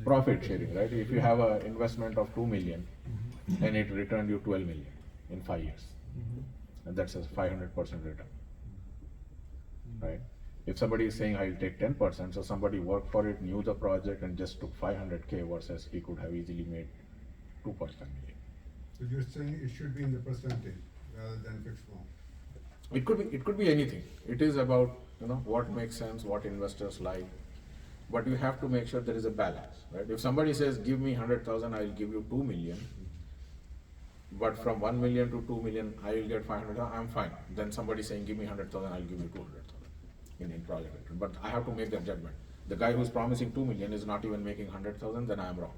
profit sharing, right? If you have an investment of 2 million and it returned you 12 million in 5 years, and that's a 500% return, right? If somebody is saying I'll take 10%, so somebody worked for it, knew the project, and just took 500K versus he could have easily made 2% million. So you're saying it should be in the percentage rather than fixed amount? It could be anything. It is about, you know, what makes sense, what investors like, but you have to make sure there is a balance, right? If somebody says give me 100,000, I'll give you 2 million, but from 1 million to 2 million I will get 500,000, I'm fine. Then somebody saying give me 100,000, I'll give you 200,000 in project return. But I have to make that judgment. The guy who's promising 2 million is not even making 100,000, then I am wrong,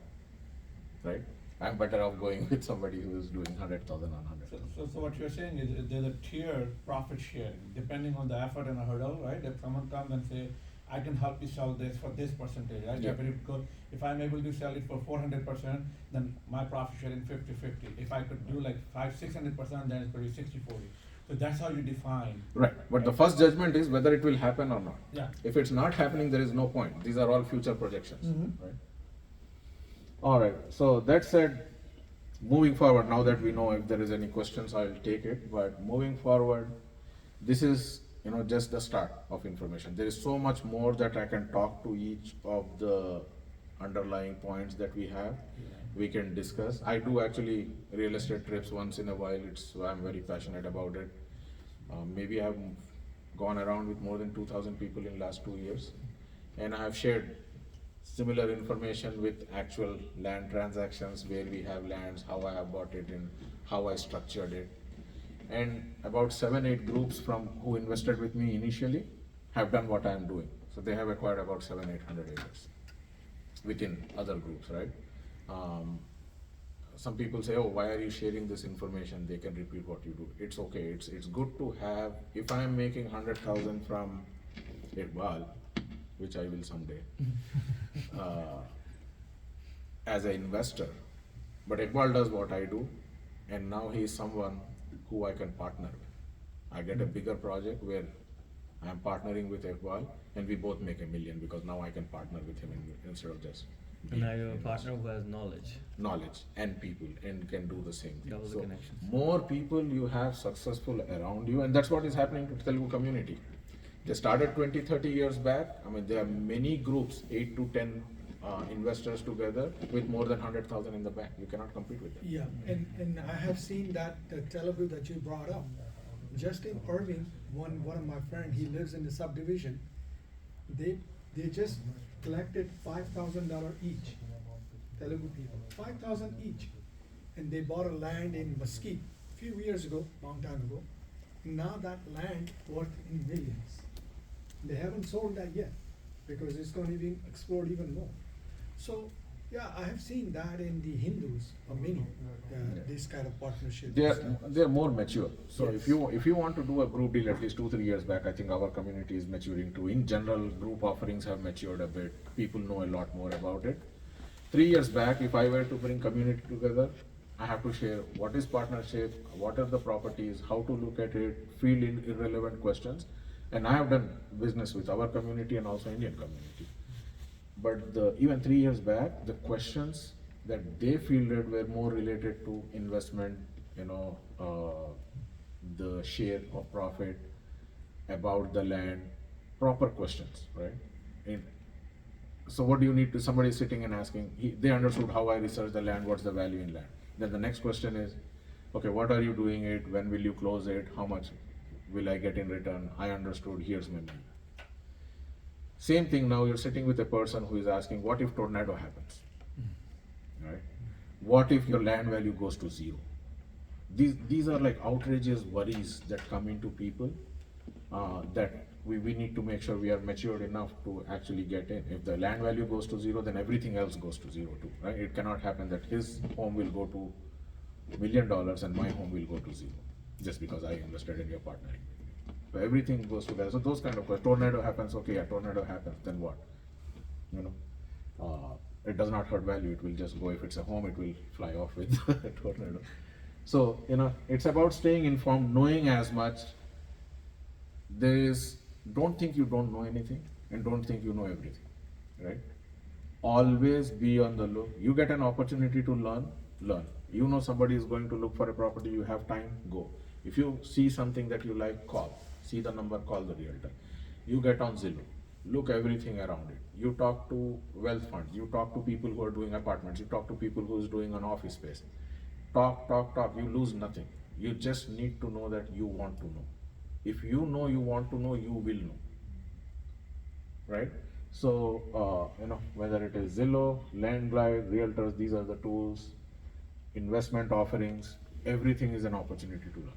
right? I'm better off going with somebody who is doing 100,000 on 100,000. So what you're saying is there's a tier profit sharing, depending on the effort and a hurdle, right? If someone comes and say, I can help you sell this for this percentage, right? Yeah. If I'm able to sell it for 400%, then my profit sharing 50-50. If I could do like 500-600%, then it's probably 60-40. So that's how you define. Right, but the first judgment is whether it will happen or not. Yeah. If it's not happening, there is no point. These are all future projections, Mhm. right? All right, so that said, moving forward, now that we know if there is any questions, I'll take it, but moving forward, this is, you know, just the start of information. There is so much more that I can talk to each of the underlying points that we have. We can discuss. I do actually real estate trips once in a while. I'm very passionate about it. Maybe I've gone around with more than 2,000 people in last 2 years, and I have shared similar information with actual land transactions where we have lands, how I have bought it and how I structured it. And about 7-8 groups from who invested with me initially have done what I am doing. So they have acquired about 700-800 acres within other groups, right? Some people say, oh, why are you sharing this information? They can repeat what you do. It's okay. It's good to have. If I am making 100,000 from Iqbal, which I will someday, as an investor, but Iqbal does what I do, and now he is someone who I can partner with. I get a bigger project where I am partnering with Iqbal, and we both make $1 million because now I can partner with him instead of just. And now you're a partner who has knowledge And people and can do the same thing. Double the So connections. more people you have successful around you, and that's what is happening to Telugu community. They started 20-30 years back. I mean, there are many groups, 8 to 10 investors together with more than 100,000 in the bank. You cannot compete with them. Yeah, and I have seen that, the Telugu that you brought up. Just in Irving, one of my friend, he lives in the subdivision. They just collected $5,000 each, Telugu people, 5,000 each. And they bought a land in Mesquite a few years ago, long time ago. Now that land worth in millions. They haven't sold that yet because it's going to be explored even more. So, yeah, I have seen that in the Hindus, or many, this kind of partnership. They're more mature. So Yes. if you want to do a group deal at least 2-3 years back, I think our community is maturing too. In general, group offerings have matured a bit. People know a lot more about it. 3 years back, if I were to bring community together, I have to share what is partnership, what are the properties, how to look at it, field in irrelevant questions. And I have done business with our community and also Indian community. But even 3 years back, the questions that they fielded were more related to investment, you know, the share of profit, about the land, proper questions, right? So what do you need to, somebody sitting and asking, they understood how I research the land, what's the value in land. Then the next question is, okay, what are you doing it, when will you close it, how much will I get in return? I understood, here's my money. Same thing now, you're sitting with a person who is asking, what if tornado happens, right? What if your land value goes to zero? These are like outrageous worries that come into people that we need to make sure we are matured enough to actually get in. If the land value goes to zero, then everything else goes to zero too, right? It cannot happen that his home will go to $1 million and my home will go to zero just because I invested in your partnering. So everything goes together. So those kind of questions. Tornado happens, okay, yeah, tornado happens, then what? You know, it does not hurt value. It will just go. If it's a home, it will fly off with a tornado. So, you know, it's about staying informed, knowing as much. Don't think you don't know anything, and don't think you know everything, right? Always be on the look. You get an opportunity to learn. You know somebody is going to look for a property, you have time, go. If you see something that you like, call. See the number, call the realtor. You get on Zillow, look everything around it. You talk to wealth funds, you talk to people who are doing apartments, you talk to people who is doing an office space. Talk, you lose nothing. You just need to know that you want to know. If you know you want to know, you will know. Right? So, whether it is Zillow, Landglide, Realtors, these are the tools, investment offerings, everything is an opportunity to learn.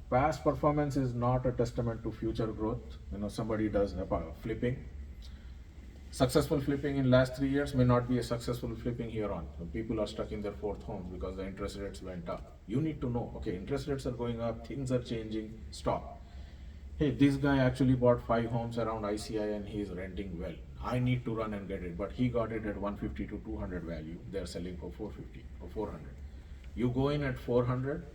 Past performance is not a testament to future growth. Somebody does flipping. Successful flipping in last 3 years may not be a successful flipping here on. So people are stuck in their fourth homes because the interest rates went up. You need to know, okay, interest rates are going up, things are changing, stop. Hey, this guy actually bought 5 homes around ICI and he is renting well. I need to run and get it, but he got it at 150 to 200 value. They're selling for 450 or 400. You go in at 400,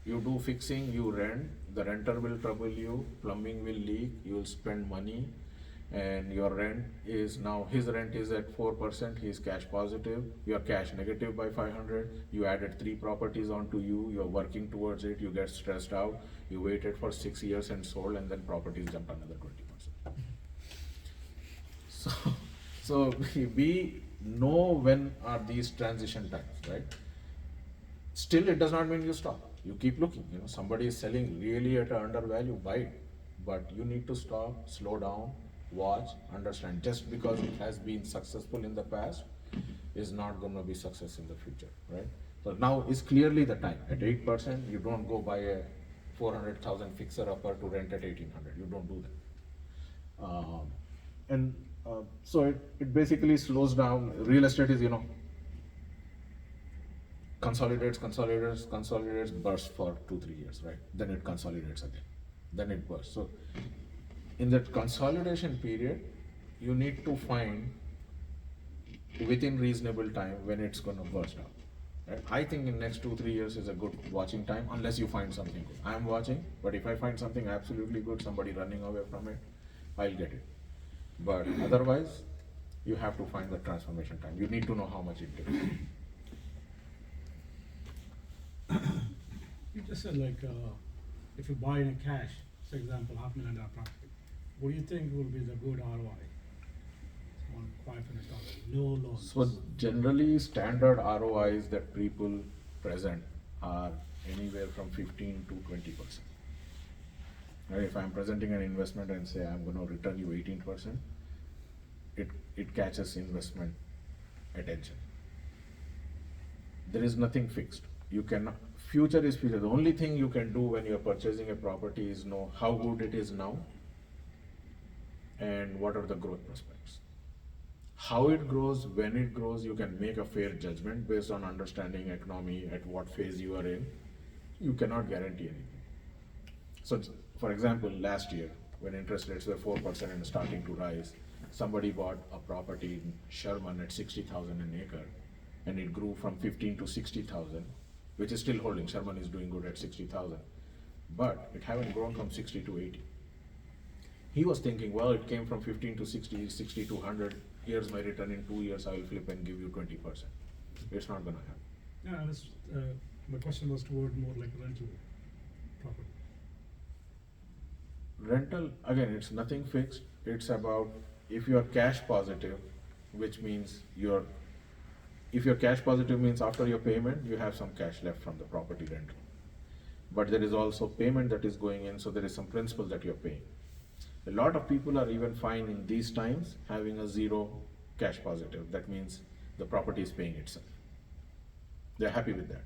you do fixing, you rent, the renter will trouble you, plumbing will leak, you will spend money, and your rent is now, his rent is at 4%, he is cash positive, you are cash negative by 500, you added 3 properties onto you, you are working towards it, you get stressed out, you waited for 6 years and sold, and then properties jumped another 20%. So we know when are these transition times, right? Still, it does not mean you stop. You keep looking. Somebody is selling really at an undervalue, buy it. But you need to stop, slow down, watch, understand. Just because it has been successful in the past is not going to be success in the future, right? So now is clearly the time. At 8%, you don't go buy a 400,000 fixer upper to rent at 1,800. You don't do that. So it basically slows down. Real estate is, consolidates, bursts for 2-3 years, right? Then it consolidates again. Then it bursts. So in that consolidation period, you need to find within reasonable time when it's going to burst out. Right? I think in next 2-3 years is a good watching time, unless you find something good. I'm watching, but if I find something absolutely good, somebody running away from it, I'll get it. But otherwise, you have to find the transformation time. You need to know how much it takes. You just said if you buy in cash, for example, $500,000 property, what do you think will be the good ROI on $500? No loans. So generally, standard ROIs that people present are anywhere from 15 to 20%. Right? If I'm presenting an investment and say I'm going to return you 18%, it catches investment attention. There is nothing fixed. You cannot. Future is future. The only thing you can do when you're purchasing a property is know how good it is now and what are the growth prospects. How it grows, when it grows, you can make a fair judgment based on understanding economy at what phase you are in. You cannot guarantee anything. So, for example, last year when interest rates were 4% and starting to rise, somebody bought a property in Sherman at 60,000 an acre, and it grew from 15 to 60,000. Which is still holding. Sherman is doing good at 60,000, but it haven't grown from 60 to 80. He was thinking, well, it came from 15 to 60, 60 to 100. Here's my return in 2 years. I will flip and give you 20%. It's not going to happen. Yeah, my question was toward more like rental property. Rental, again, it's nothing fixed. It's about if you are cash positive, which means if you're cash positive means after your payment, you have some cash left from the property rental. But there is also payment that is going in, so there is some principal that you're paying. A lot of people are even fine in these times having a zero cash positive. That means the property is paying itself. They're happy with that.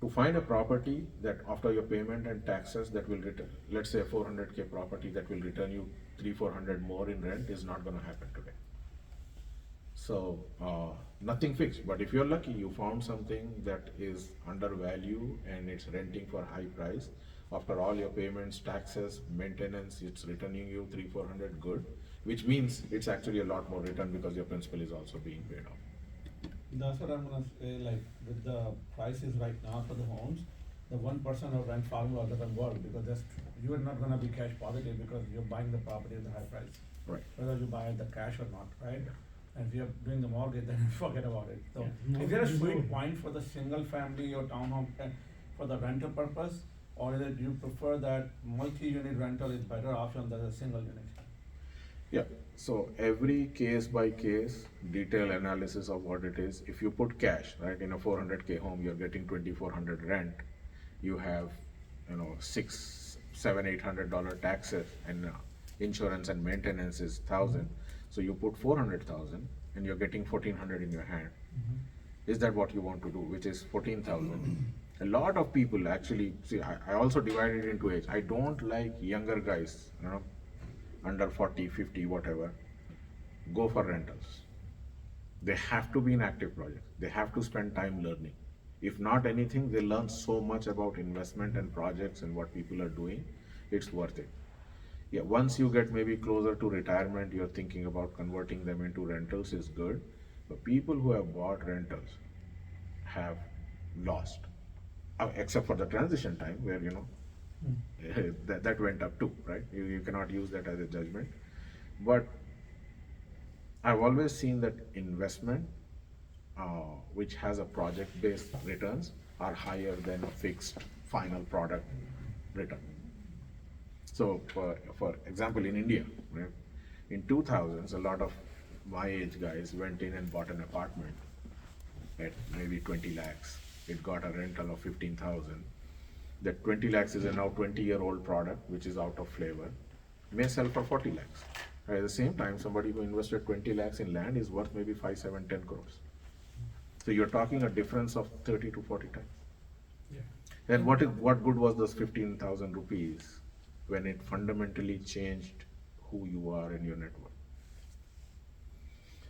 To find a property that after your payment and taxes that will return, let's say a 400K property that will return you 300-400 more in rent is not going to happen today. So nothing fixed, but if you're lucky, you found something that is undervalued and it's renting for high price. After all your payments, taxes, maintenance, it's returning you 300-400 good, which means it's actually a lot more return because your principal is also being paid off. That's what I'm gonna say, like with the prices right now for the homes, the 1% of rent formula doesn't work because you are not gonna be cash positive because you're buying the property at the high price. Right. whether you buy the cash or not, right? And if you're doing the mortgage, then forget about it. So, Yeah, is there a mortgage is sweet over. point for the single family or townhome for the rental purpose? Or is it you prefer that multi-unit rental is better option than a single unit? Yeah, so every case by case, detailed analysis of what it is. If you put cash, right, in a 400K home, you're getting 2,400 rent. You have, six, seven, $800 taxes, and insurance and maintenance is 1,000. So you put 400,000 and you're getting 1,400 in your hand. Is that what you want to do, which is 14,000? A lot of people actually, see, I also divide it into age. I don't like younger guys, under 40, 50, whatever, go for rentals. They have to be in active projects. They have to spend time learning. If not anything, they learn so much about investment and projects and what people are doing. It's worth it. Yeah, once you get maybe closer to retirement, you're thinking about converting them into rentals is good. But people who have bought rentals have lost, except for the transition time where, that went up too, right? You cannot use that as a judgment. But I've always seen that investment, which has a project-based returns, are higher than a fixed final product return. So, for example, in India, right, in 2000s, a lot of my age guys went in and bought an apartment at maybe 20 lakhs. It got a rental of 15,000. That 20 lakhs is a now 20-year-old product, which is out of flavor, may sell for 40 lakhs. At the same time, somebody who invested 20 lakhs in land is worth maybe 5, 7, 10 crores. So you're talking a difference of 30 to 40 times. Yeah. Then what good was those 15,000 rupees when it fundamentally changed who you are and your net worth?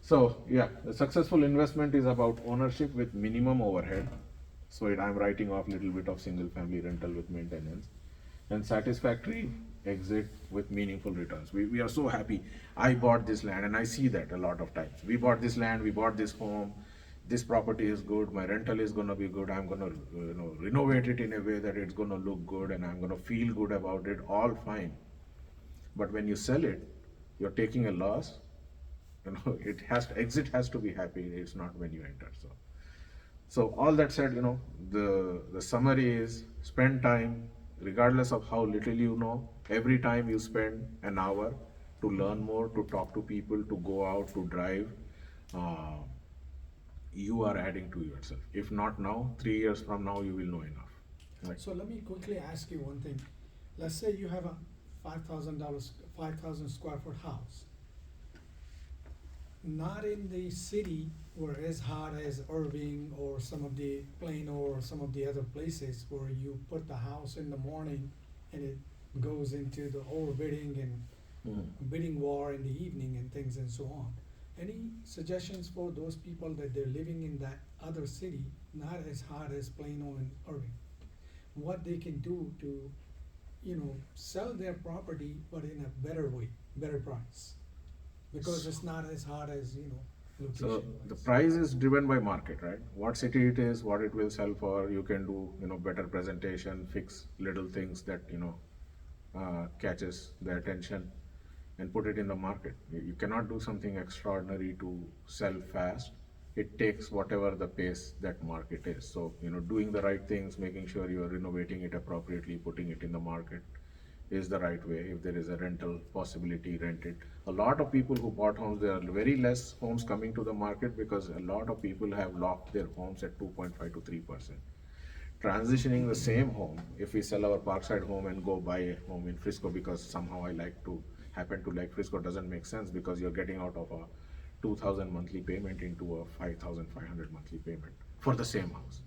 So yeah, a successful investment is about ownership with minimum overhead. So I'm writing off little bit of single family rental with maintenance, and satisfactory exit with meaningful returns. We are so happy. I bought this land, and I see that a lot of times. We bought this land, we bought this home, this property is good, my rental is gonna be good, I'm gonna renovate it in a way that it's gonna look good and I'm gonna feel good about it, all fine. But when you sell it, you're taking a loss. Exit has to be happy, it's not when you enter. So all that said, the summary is spend time, regardless of how little you know. Every time you spend an hour to learn more, to talk to people, to go out, to drive, you are adding to yourself. If not now, 3 years from now, you will know enough. Right? So let me quickly ask you one thing. Let's say you have a $5,000 square foot house. Not in the city where as hot as Irving or some of the Plano or some of the other places where you put the house in the morning and it goes into the overbidding and bidding war in the evening and things and so on. Any suggestions for those people that they're living in that other city, not as hot as Plano and Irving? What they can do to, sell their property but in a better way, better price? Because it's not as hard as, So location. the price is driven by market, right? What city it is, what it will sell for. You can do, better presentation, fix little things that, catches the attention and put it in the market. You cannot do something extraordinary to sell fast. It takes whatever the pace that market is. So, doing the right things, making sure you're renovating it appropriately, putting it in the market is the right way. If there is a rental possibility, rent it. A lot of people who bought homes, there are very less homes coming to the market because a lot of people have locked their homes at 2.5 to 3%. Transitioning the same home, if we sell our Parkside home and go buy a home in Frisco because somehow happen to like Frisco, doesn't make sense because you're getting out of a 2,000 monthly payment into a 5,500 monthly payment for the same house.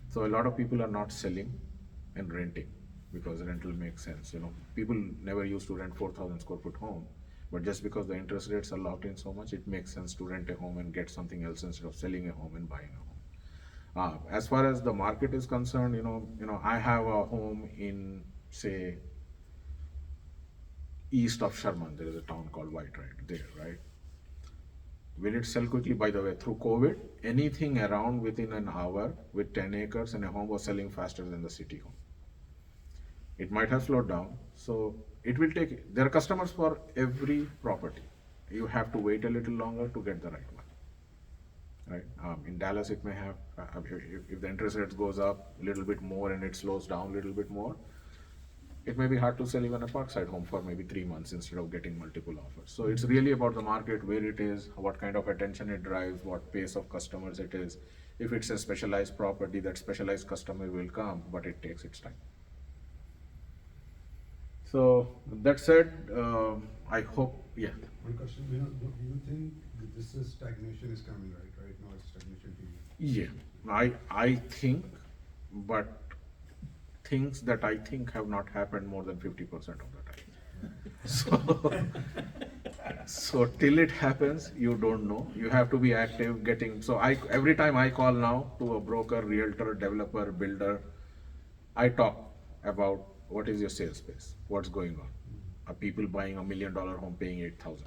So a lot of people are not selling and renting because rental makes sense. People never used to rent 4,000 square foot home, but just because the interest rates are locked in so much, it makes sense to rent a home and get something else instead of selling a home and buying a home. As far as the market is concerned, I have a home in, say, east of Sherman. There is a town called White there, right? Will it sell quickly? By the way, through COVID, anything around within an hour with 10 acres and a home was selling faster than the city home. It might have slowed down. So it will take, there are customers for every property. You have to wait a little longer to get the right one. Right? In Dallas, it may have, if the interest rates goes up a little bit more and it slows down a little bit more, it may be hard to sell even a parkside home for maybe 3 months instead of getting multiple offers. So it's really about the market, where it is, what kind of attention it drives, what pace of customers it is. If it's a specialized property, that specialized customer will come, but it takes its time. So that said, I hope, yeah. One question, do you think that this is stagnation is coming, right now it's stagnation period? Yeah, I think, but things that I think have not happened more than 50% of the time. So till it happens, you don't know. You have to be active, every time I call now to a broker, realtor, developer, builder, I talk about what is your sales space, what's going on. Are people buying $1 million home paying 8,000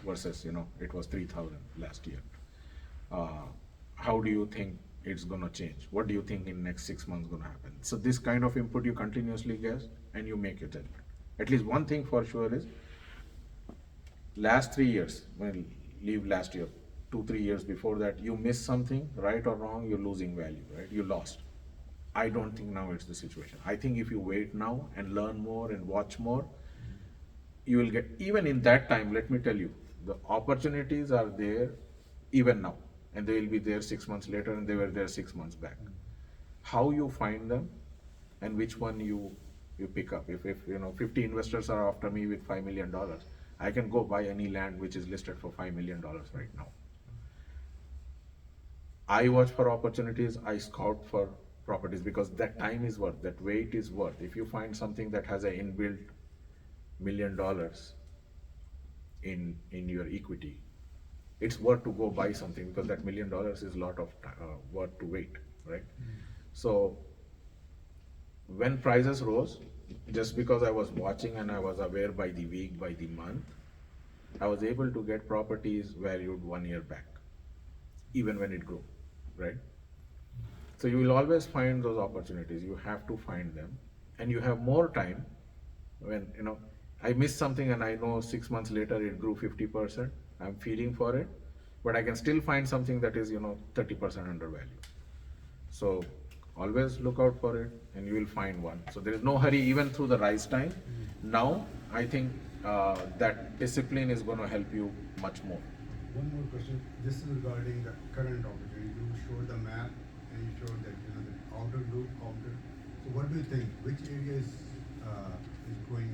versus, it was 3,000 last year. How do you think it's gonna change? What do you think in next 6 months gonna happen? So this kind of input you continuously get and you make your judgment. At least one thing for sure is, last 3 years, leave last year, 2-3 years before that, you miss something, right or wrong, you're losing value, right? You lost. I don't think now it's the situation. I think if you wait now and learn more and watch more, you will get, even in that time, let me tell you, the opportunities are there even now, and they will be there 6 months later, and they were there 6 months back. How you find them and which one you pick up. If 50 investors are after me with $5 million, I can go buy any land which is listed for $5 million right now. I watch for opportunities, I scout for properties, because that time is worth, that wait is worth. If you find something that has an inbuilt $1 million in your equity, it's worth to go buy something, because that $1 million is a lot of worth to wait, right? So when prices rose, just because I was watching and I was aware by the week, by the month, I was able to get properties valued 1 year back, even when it grew, right? So you will always find those opportunities. You have to find them, and you have more time when, I missed something and I know 6 months later it grew 50%, I'm feeling for it, but I can still find something that is, 30% undervalued. So always look out for it and you will find one. So there is no hurry even through the rise time. Now, I think that discipline is going to help you much more. One more question, this is regarding the current opportunity. You showed the map and you showed that, the outer loop, outer. So what do you think, which area is going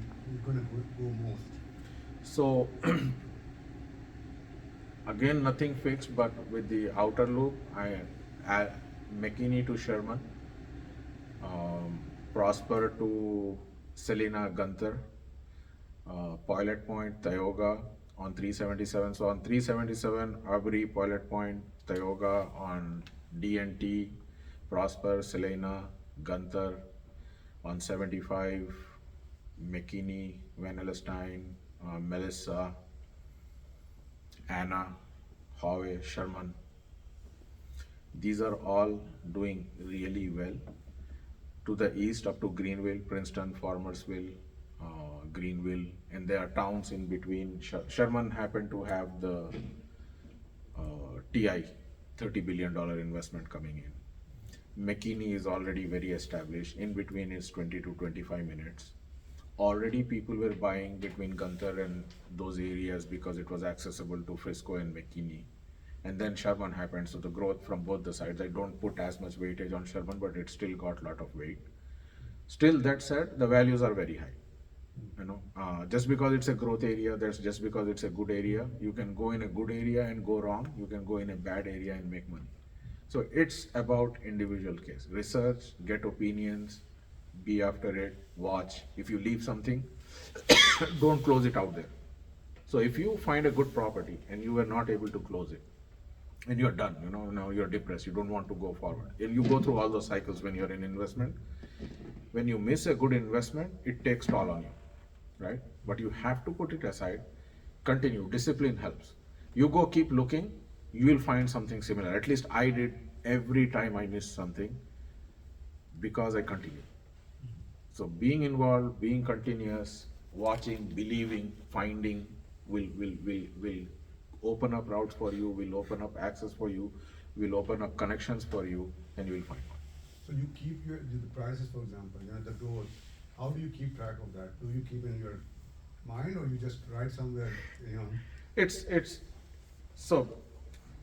to go most? So again, nothing fixed, but with the outer loop, I add McKinney to Sherman, Prosper to Selena, Gunther, Pilot Point, Tioga on 377. So on 377, Aubrey, Pilot Point, Tioga. On DNT, Prosper, Selena, Gunther. On 75, McKinney, Van Elstein, Melissa, Anna, Howe, Sherman. These are all doing really well. To the east, up to Greenville, Princeton, Farmersville, Greenville, and there are towns in between. Sherman happened to have the TI, $30 billion investment coming in. McKinney is already very established. In between is 20 to 25 minutes. Already people were buying between Gunther and those areas because it was accessible to Frisco and McKinney. And then Sherman happened, so the growth from both the sides. I don't put as much weightage on Sherman, but it still got a lot of weight. Still, that said, the values are very high. Just because it's a growth area, just because it's a good area, you can go in a good area and go wrong. You can go in a bad area and make money. So it's about individual case. Research, get opinions, be after it, watch. If you leave something, don't close it out there. So if you find a good property and you were not able to close it, and you're done, now you're depressed, you don't want to go forward. And you go through all those cycles when you're in investment. When you miss a good investment, it takes toll on you, right? But you have to put it aside, continue, discipline helps. You go keep looking, you will find something similar. At least I did every time I missed something, because I continued. So being involved, being continuous, watching, believing, finding will open up routes for you, will open up access for you, will open up connections for you, and you will find one. So you keep the prices, for example, the doors, how do you keep track of that? Do you keep in your mind or you just write somewhere, It's so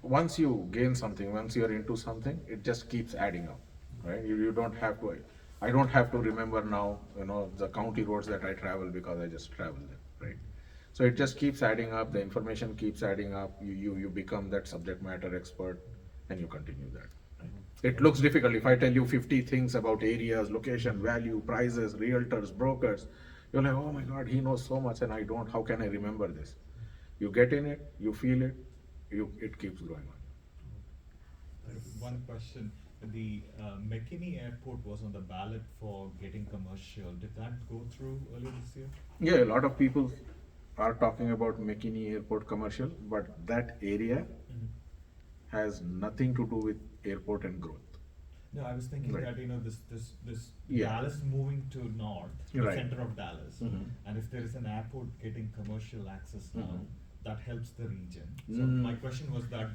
once you gain something, once you're into something, it just keeps adding up, right? You don't have to. I don't have to remember now, the county roads that I travel because I just travel them, right? So it just keeps adding up. The information keeps adding up. You become that subject matter expert, and you continue that. Right? It looks difficult if I tell you 50 things about areas, location, value, prices, realtors, brokers. You're like, oh my God, he knows so much, and I don't. How can I remember this? You get in it, you feel it, it keeps growing on. One question, the McKinney Airport was on the ballot for getting commercial. Did that go through earlier this year? Yeah, a lot of people are talking about McKinney Airport commercial, but that area has nothing to do with airport and growth. No, I was thinking Right. that, this Yeah. Dallas moving to north, the Right. center of Dallas, Mhm. and if there is an airport getting commercial access now, Mhm. that helps the region. So Mm. my question was that,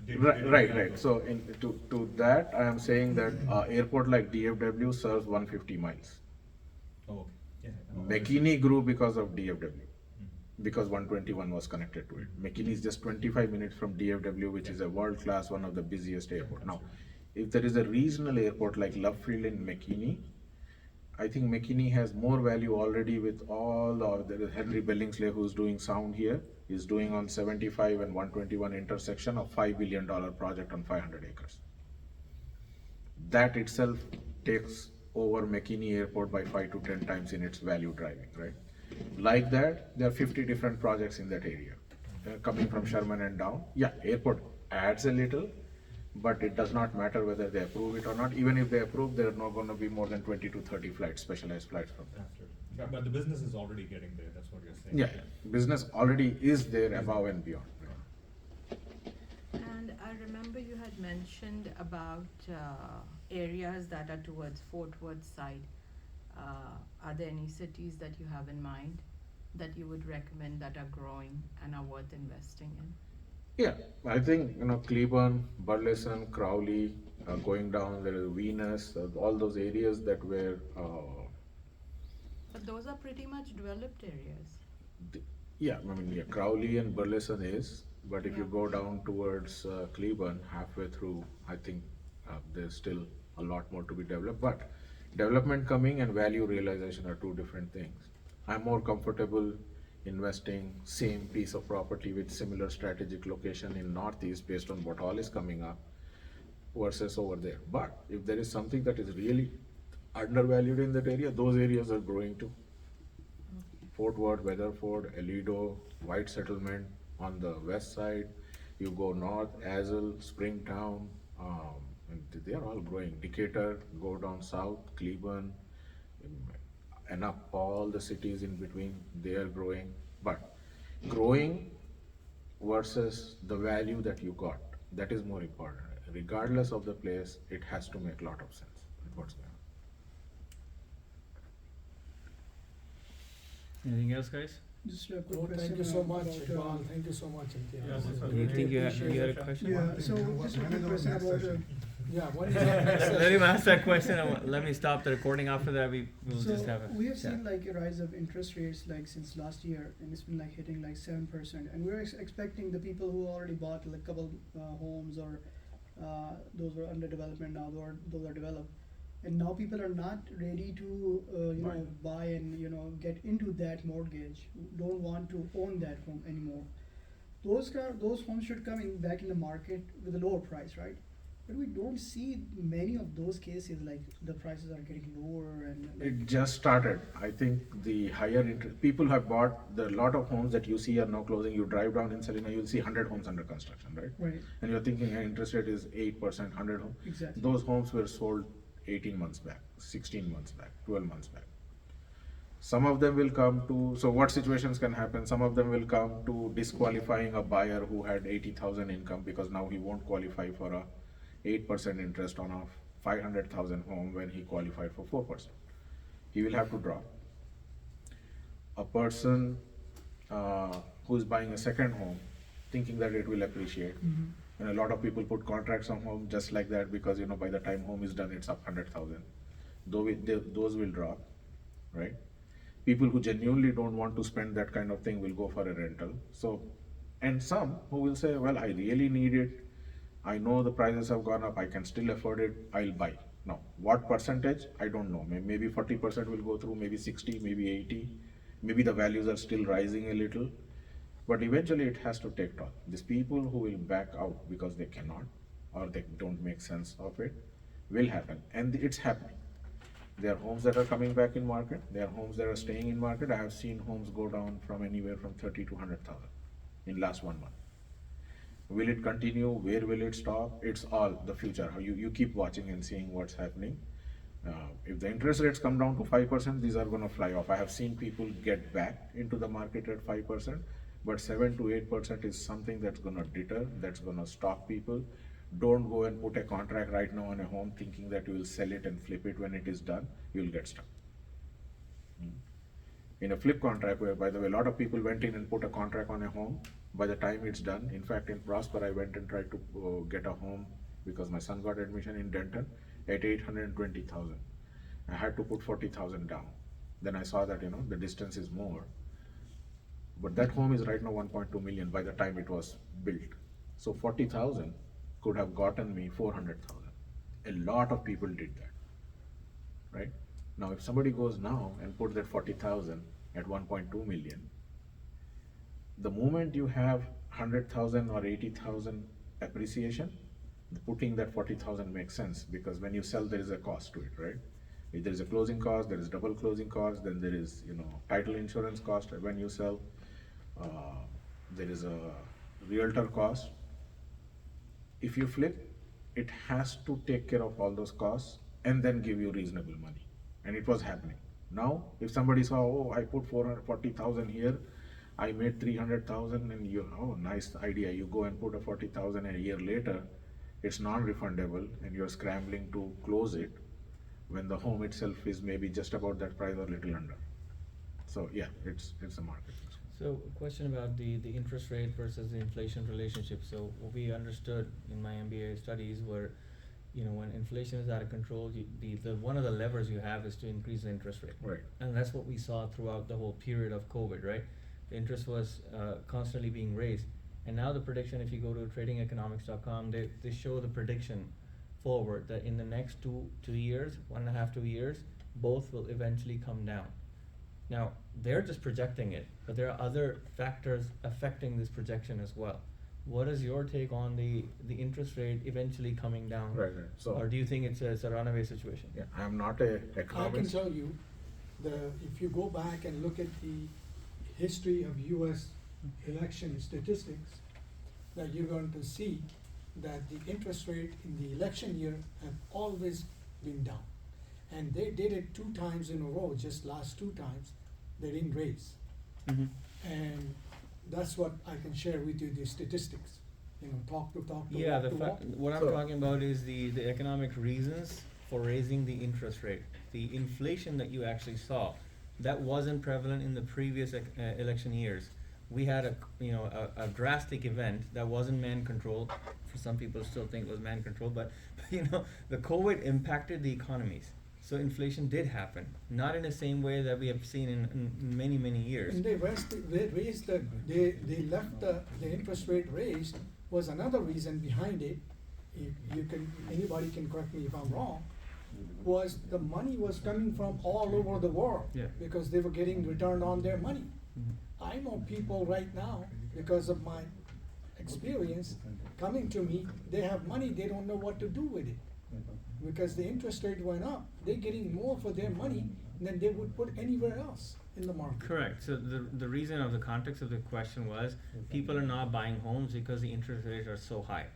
Right. So to that, I am saying that airport like DFW serves 150 miles. Oh, okay. Yeah. no, McKinney grew because of DFW, Mhm. because 121 was connected to it. McKinney is just 25 minutes from DFW, which is a world-class, one of the busiest airport. Now, if there is a regional airport like Love Field in McKinney, I think McKinney has more value already with there is Henry Billingsley who's doing sound here. He's doing on 75 and 121 intersection of $5 billion project on 500 acres. That itself takes over McKinney Airport by 5 to 10 times in its value driving, right? Like that, there are 50 different projects in that area. Coming from Sherman and down. Yeah, airport adds a little, but it does not matter whether they approve it or not. Even if they approve, there are not going to be more than 20 to 30 flights, specialized flights from there. Absolutely. But the business is already getting there, that's what you're saying. Yeah, business already is there above and beyond. And I remember you had mentioned about areas that are towards Fort Worth side. Are there any cities that you have in mind that you would recommend that are growing and are worth investing in? Yeah, I think, Cleburne, Burleson, Crowley, going down, there is Venus, all those areas that were, But those are pretty much developed areas. Crowley and Burleson is, but if you Yeah. go down towards Cleburne, halfway through, I think there's still a lot more to be developed. But development coming and value realization are two different things. I'm more comfortable investing same piece of property with similar strategic location in Northeast based on what all is coming up versus over there. But if there is something that is really undervalued in that area, those areas are growing too. Fort Worth, Weatherford, Alido, White Settlement on the west side. You go north, Azle, Springtown, and they are all growing. Decatur, go down south, Cleburne, and up all the cities in between, they are growing. But growing versus the value that you got, that is more important. Regardless of the place, it has to make a lot of sense with what's going on. Anything else, guys? Just a quick question. Thank you so much, Iqbal. Thank you so much, Imtiaz. You think you had a question? Yeah, so just a quick question about, what is Let him ask that question. Let me stop the recording. After that, we'll just have a we have chat. seen like a rise of interest rates like since last year, and it's been like hitting like 7%. And we're expecting the people who already bought like a couple homes or those were under development now, those are developed, and now people are not ready to buy and get into that mortgage. Don't want to own that home anymore. Those homes should come back in the market with a lower price, right? But we don't see many of those cases, like the prices are getting lower and It just started. I think the higher interest, people have bought, the lot of homes that you see are now closing. You drive down in Salina, you'll see 100 homes under construction, right? right, And you're thinking interest rate is 8%, 100 homes. exactly. Those homes were sold 18 months back, 16 months back, 12 months back. Some of them will come to, so what situations can happen? Some of them will come to disqualifying a buyer who had 80,000 income because now he won't qualify for a 8% interest on a 500,000 home when he qualified for 4%. He will have to drop. a person who is buying a second home, thinking that it will appreciate. And a lot of people put contracts on home just like that because, you know, by the time home is done, it's up 100,000. Those will drop, right? People who genuinely don't want to spend that kind of thing will go for a rental. So, and some who will say, well, I really need it. I know the prices have gone up. I can still afford it. I'll buy. Now, what percentage? I don't know. Maybe 40% will go through, maybe 60, maybe 80. Maybe the values are still rising a little. But eventually it has to take toll. These people who will back out because they cannot or they don't make sense of it will happen. And it's happening. There are homes that are coming back in market. There are homes that are staying in market. I have seen homes go down from anywhere from 30 to 100,000 in last 1 month. Will it continue? Where will it stop? It's all the future. You keep watching and seeing what's happening. If the interest rates come down to 5%, these are going to fly off. I have seen people get back into the market at 5%, but 7 to 8% is something that's going to deter, that's going to stop people. Don't go and put a contract right now on a home thinking that you will sell it and flip it when it is done. You will get stuck. In a flip contract, where, by the way, a lot of people went in and put a contract on a home. By the time it's done, in fact, in Prosper, I went and tried to get a home because my son got admission in Denton at 820,000. I had to put 40,000 down. Then I saw that, you know, the distance is more. But that home is right now 1.2 million by the time it was built. So 40,000 could have gotten me 400,000. A lot of people did that, right? Now, if somebody goes now and put that 40,000 at 1.2 million, the moment you have 100,000 or 80,000 appreciation, putting that 40,000 makes sense because when you sell, there is a cost to it, right? If there is a closing cost, there is double closing cost, then there is, you know, title insurance cost when you sell. There is a realtor cost. If you flip, it has to take care of all those costs and then give you reasonable money. And it was happening. Now, if somebody saw, oh, I put 440,000 here, I made 300,000, and you, oh, nice idea. You go and put a 40,000, and a year later, it's non-refundable, and you're scrambling to close it when the home itself is maybe just about that price or little under. So yeah, it's a market. So, a question about the interest rate versus the inflation relationship. So, what we understood in my MBA studies were, you know, when inflation is out of control, the one of the levers you have is to increase the interest rate. Right. And that's what we saw throughout the whole period of COVID, right? The interest was constantly being raised. And now the prediction, if you go to tradingeconomics.com, they show the prediction forward that in the next 2 years, 1.5, 2 years, both will eventually come down. Now, they're just projecting it, but there are other factors affecting this projection as well. What is your take on the interest rate eventually coming down? Right. So, or do you think it's a runaway situation? yeah, I'm not a I economist. can tell you, if you go back and look at the history of US election statistics, that you're going to see that the interest rate in the election year have always been down. And they did it 2 times in a row, just last 2 times, they didn't raise. Mm-hmm. And that's what I can share with you, the statistics, you know, talk to Yeah, walk to walk. what I'm So- talking about is the economic reasons for raising the interest rate. The inflation that you actually saw, that wasn't prevalent in the previous election years. We had a drastic event that wasn't man controlled. For some people still think it was man controlled, but you know, the COVID impacted the economies. So inflation did happen, not in the same way that we have seen in many, many years. And they left the interest rate raised was another reason behind it. Anybody can correct me if I'm wrong, was the money was coming from all over the world. Yeah. Because they were getting returned on their money. Mhm. I know people right now, because of my experience, coming to me, they have money, they don't know what to do with it. Because the interest rate went up, they're getting more for their money than they would put anywhere else in the market. Correct. So the reason of the context of the question was people are not buying homes because the interest rates are so high.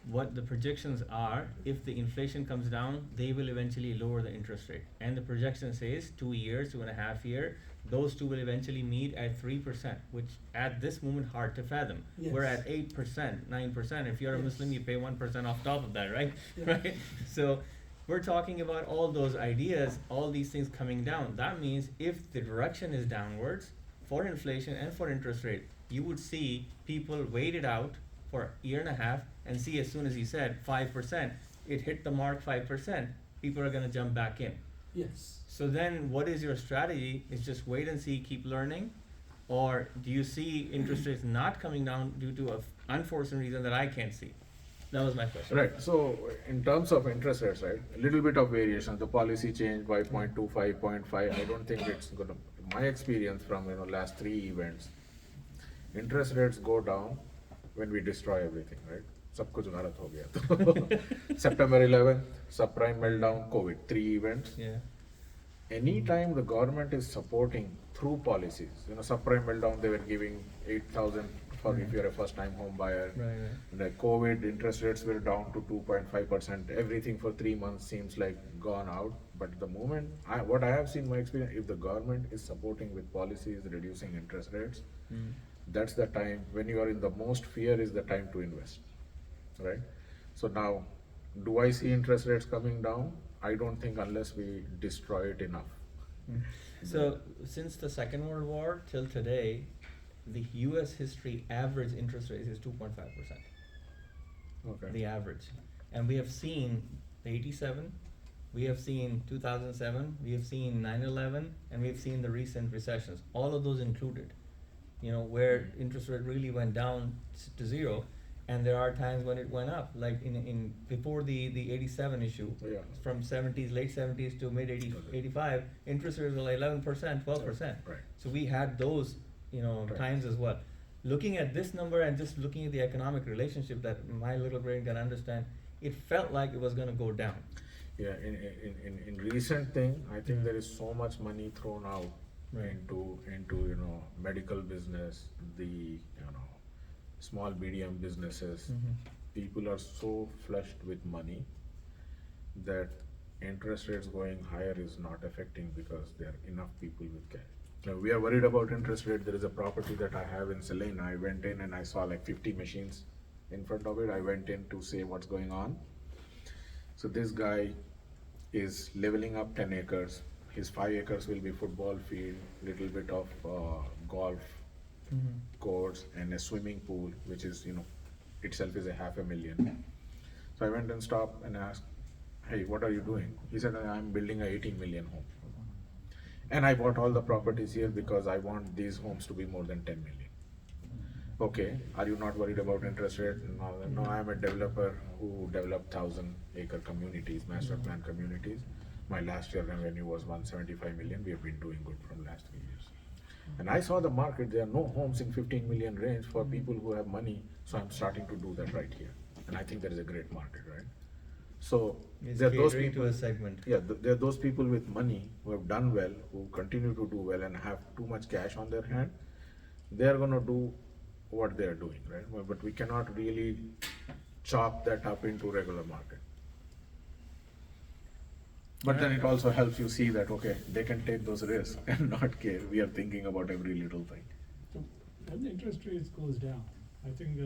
What the projections are, if the inflation comes down, they will eventually lower the interest rate. And the projection says 2 years, 2.5 years, those two will eventually meet at 3%, which at this moment hard to fathom. Yes. We're at 8%, 9%. If you're a Yes. Muslim, you pay 1% off top of that, right? Yeah. Right? So we're talking about all those ideas, all these things coming down. That means if the direction is downwards for inflation and for interest rate, you would see people wait it out for a year and a half and see, as soon as he said 5%, it hit the mark 5%, people are gonna jump back in. Yes. So then what is your strategy? Is just wait and see, keep learning? Or do you see interest rates not coming down due to an unforeseen reason that I can't see? That was my question. Right, so in terms of interest rates, right, a little bit of variation, the policy changed by 0.25, 0.5, I don't think it's gonna, my experience from, last 3 events, interest rates go down when we destroy everything, right? सब कुछ गलत हो गया तो September 11th, subprime meltdown, COVID, 3 events. Yeah. Anytime the government is supporting through policies, subprime meltdown, they were giving 8,000 for if you're a first-time home buyer. Right. The COVID interest rates were down to 2.5%. Everything for 3 months seems like gone out. But the moment, what I have seen in my experience, if the government is supporting with policies, reducing interest rates, that's the time when you are in the most fear is the time to invest, right? So now, do I see interest rates coming down? I don't think unless we destroy it enough. So since the Second World War till today, the US history average interest rate is 2.5%. Okay. The average. And we have seen 87, we have seen 2007, we have seen 9/11, and we have seen the recent recessions. All of those included, where interest rate really went down to zero. And there are times when it went up, like in before the 87 issue, Yeah. from 70s, late 70s to mid 85, interest rates were like 11%, 12%. Right. So we had those, Right. times as well. Looking at this number and just looking at the economic relationship that my little brain can understand, it felt like it was gonna go down. Yeah, in recent thing, I think there is so much money thrown out Right. into medical business, the small medium businesses. People are so flushed with money that interest rates going higher is not affecting because there are enough people with cash. Now, we are worried about interest rate. There is a property that I have in Selena. I went in and I saw like 50 machines in front of it. I went in to say what's going on. So this guy is leveling up 10 acres. His 5 acres will be football field, little bit of golf courts and a swimming pool, which is, itself is a $500,000. So I went and stopped and asked, hey, what are you doing? He said, I'm building a 18 million home. And I bought all the properties here because I want these homes to be more than 10 million. Okay, are you not worried about interest rate? No, I'm a developer who developed 1,000-acre communities, master plan communities. My last year revenue was 175 million. We have been doing good from last 3 years. And I saw the market, there are no homes in 15 million range for people who have money. So I'm starting to do that right here. And I think there is a great market, right? So It's there are those catering to people, a segment. yeah, there are those people with money who have done well, who continue to do well and have too much cash on their hand. They are gonna do what they are doing, right? But we cannot really chop that up into regular market. But then it also helps you see that, okay, they can take those risks and not care. We are thinking about every little thing. So when the interest rates goes down, I think